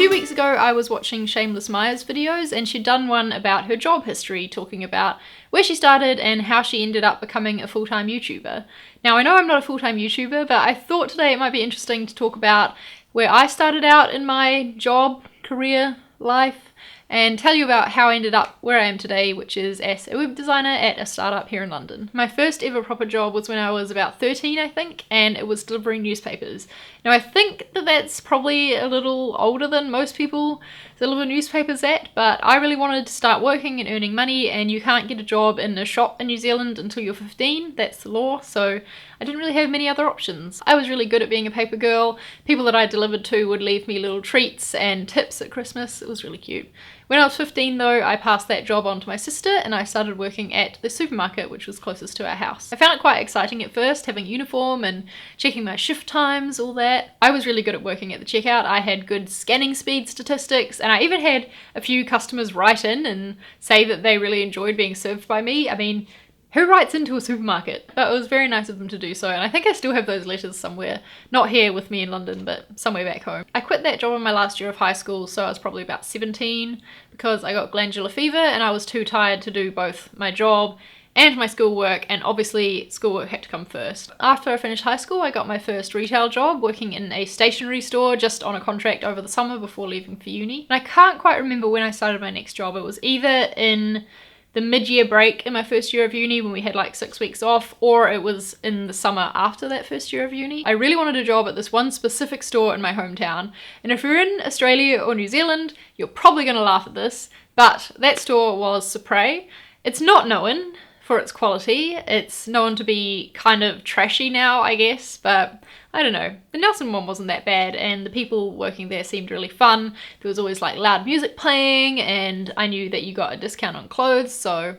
few weeks ago I was watching Shameless Maya's videos and she'd done one about her job history, talking about where she started and how she ended up becoming a full-time YouTuber. Now I know I'm not a full-time YouTuber, but I thought today it might be interesting to talk about where I started out in my job, career, life, and tell you about how I ended up where I am today, which is as a web designer at a startup here in London. My first ever proper job was when I was about 13, I think, and it was delivering newspapers. Now I think that that's probably a little older than most people deliver newspapers at, but I really wanted to start working and earning money, and you can't get a job in a shop in New Zealand until you're 15, that's the law, so I didn't really have many other options. I was really good at being a paper girl. People that I delivered to would leave me little treats and tips at Christmas. It was really cute. When I was 15 though, I passed that job on to my sister and I started working at the supermarket which was closest to our house. I found it quite exciting at first, having uniform and checking my shift times, all that. I was really good at working at the checkout. I had good scanning speed statistics, and I even had a few customers write in and say that they really enjoyed being served by me. I mean, who writes into a supermarket? But it was very nice of them to do so, and I think I still have those letters somewhere. Not here with me in London, but somewhere back home. I quit that job in my last year of high school, so I was probably about 17, because I got glandular fever and I was too tired to do both my job and my schoolwork, and obviously schoolwork had to come first. After I finished high school, I got my first retail job working in a stationery store just on a contract over the summer before leaving for uni. And I can't quite remember when I started my next job. It was either in the mid-year break in my first year of uni when we had like 6 weeks off, or it was in the summer after that first year of uni. I really wanted a job at this one specific store in my hometown, and if you're in Australia or New Zealand, you're probably going to laugh at this, but that store was Supre. It's not known for its quality. It's known to be kind of trashy now, I guess, but I don't know. The Nelson one wasn't that bad, and the people working there seemed really fun. There was always like loud music playing, and I knew that you got a discount on clothes, so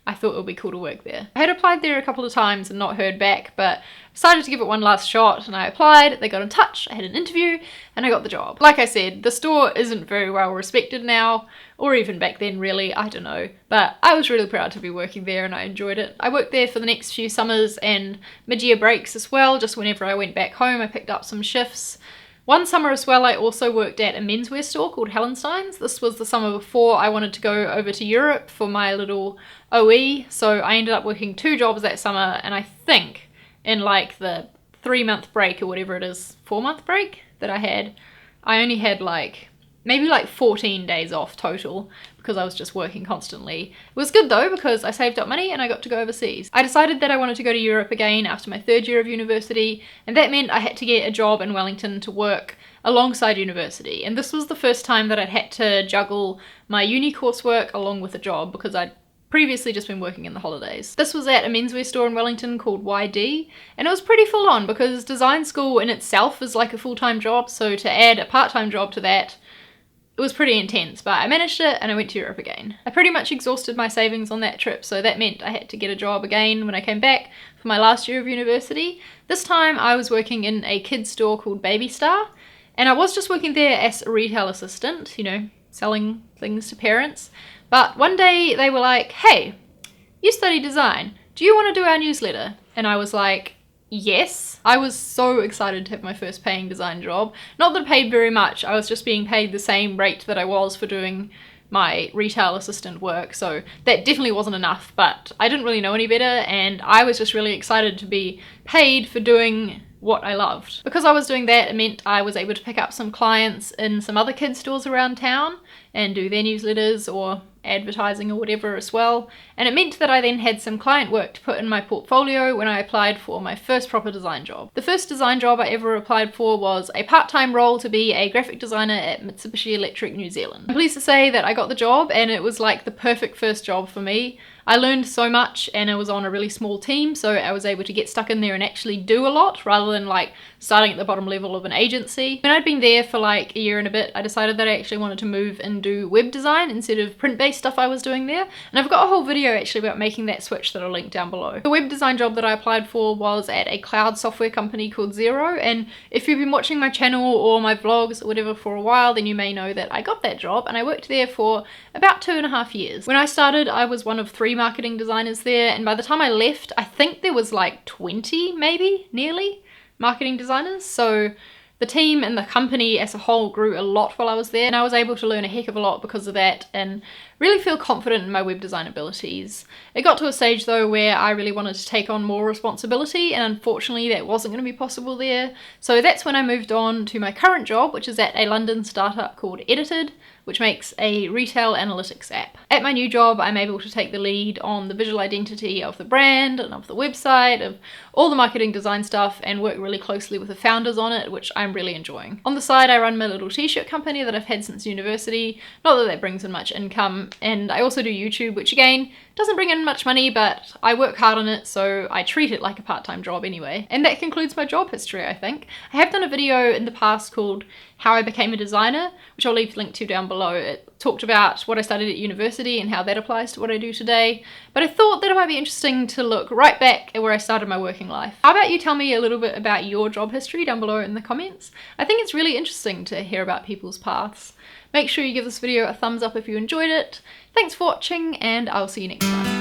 I thought it would be cool to work there. I had applied there a couple of times and not heard back, but decided to give it one last shot, and I applied, they got in touch, I had an interview, and I got the job. Like I said, the store isn't very well respected now, or even back then really, I don't know, but I was really proud to be working there and I enjoyed it. I worked there for the next few summers and mid-year breaks as well. Just whenever I went back home I picked up some shifts. One summer as well I also worked at a menswear store called Hallenstein's. This was the summer before I wanted to go over to Europe for my little OE, so I ended up working 2 jobs that summer, and I think in like the 3-month break or whatever it is, 4-month break that I only had like maybe like 14 days off total because I was just working constantly. It was good though because I saved up money and I got to go overseas. I decided that I wanted to go to Europe again after my 3rd year of university, and that meant I had to get a job in Wellington to work alongside university, and this was the first time that I'd had to juggle my uni coursework along with a job because I'd previously just been working in the holidays. This was at a menswear store in Wellington called YD, and it was pretty full on because design school in itself is like a full-time job, so to add a part-time job to that, it was pretty intense, but I managed it and I went to Europe again. I pretty much exhausted my savings on that trip, so that meant I had to get a job again when I came back for my last year of university. This time I was working in a kids store called Baby Star, and I was just working there as a retail assistant, you know, selling things to parents. But one day they were like, hey, you study design, do you want to do our newsletter? And I was like, yes. I was so excited to have my first paying design job. Not that it paid very much, I was just being paid the same rate that I was for doing my retail assistant work, so that definitely wasn't enough, but I didn't really know any better, and I was just really excited to be paid for doing what I loved. Because I was doing that, it meant I was able to pick up some clients in some other kids stores around town and do their newsletters or advertising or whatever as well, and it meant that I then had some client work to put in my portfolio when I applied for my first proper design job. The first design job I ever applied for was a part-time role to be a graphic designer at Mitsubishi Electric New Zealand. I'm pleased to say that I got the job, and it was like the perfect first job for me. I learned so much, and it was on a really small team, so I was able to get stuck in there and actually do a lot rather than like starting at the bottom level of an agency. When I'd been there for like a year and a bit, I decided that I actually wanted to move and do web design instead of print-based stuff I was doing there, and I've got a whole video actually about making that switch that I'll link down below. The web design job that I applied for was at a cloud software company called Xero, and if you've been watching my channel or my vlogs or whatever for a while, then you may know that I got that job, and I worked there for about 2.5 years. When I started, I was one of 3 marketing designers there, and by the time I left, I think there was like 20 maybe, nearly, marketing designers, so The team and the company as a whole grew a lot while I was there, and I was able to learn a heck of a lot because of that and really feel confident in my web design abilities. It got to a stage though where I really wanted to take on more responsibility, and unfortunately that wasn't going to be possible there. So that's when I moved on to my current job, which is at a London startup called Edited, which makes a retail analytics app. At my new job, I'm able to take the lead on the visual identity of the brand and of the website, of all the marketing design stuff, and work really closely with the founders on it, which I'm really enjoying. On the side, I run my little t-shirt company that I've had since university. Not that that brings in much income, and I also do YouTube, which again, doesn't bring in much money, but I work hard on it, so I treat it like a part-time job anyway. And that concludes my job history, I think. I have done a video in the past called How I Became a Designer, which I'll leave a link to down below. It talked about what I studied at university and how that applies to what I do today. But I thought that it might be interesting to look right back at where I started my working life. How about you tell me a little bit about your job history down below in the comments? I think it's really interesting to hear about people's paths. Make sure you give this video a thumbs up if you enjoyed it. Thanks for watching, and I'll see you next time.